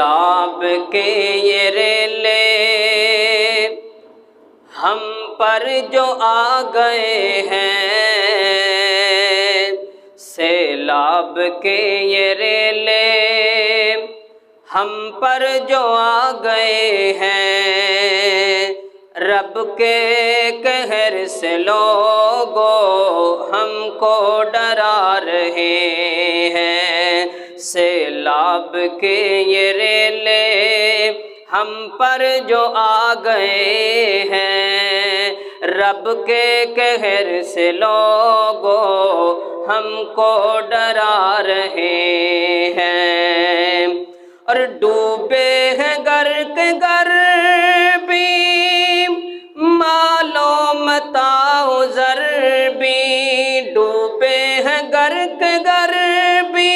سیلاب کے یہ ریلے ہم پر جو آ گئے ہیں، سیلاب کے یہ ریلے ہم پر جو آ گئے ہیں، رب کے قہر سے لوگو ہم کو ڈرا رہے ہیں۔ سیلاب کے یہ ریلے ہم پر جو آ گئے ہیں، رب کے قہر سے لوگو ہم کو ڈرا رہے ہیں۔ اور ڈوبے ہیں غرق گر بھی، مال و متاع زر بھی، ڈوبے ہیں غرق گر بھی،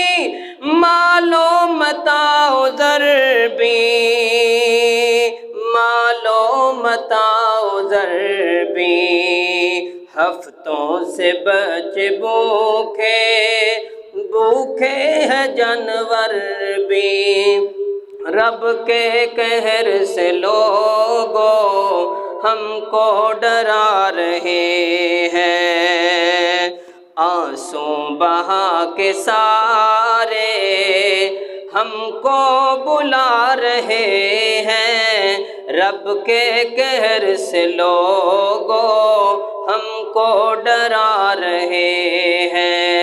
مال و متاع زر بھی، مال و متاع زر بھی، ہفتوں سے بچے بھوکے ہیں جانور بھی، رب کے قہر سے لوگو ہم کو ڈرا رہے ہیں۔ آنسو بہا کے سارے ہم کو بلا رہے ہیں، رب کے قہر سے لوگو ہم کو ڈرا رہے ہیں۔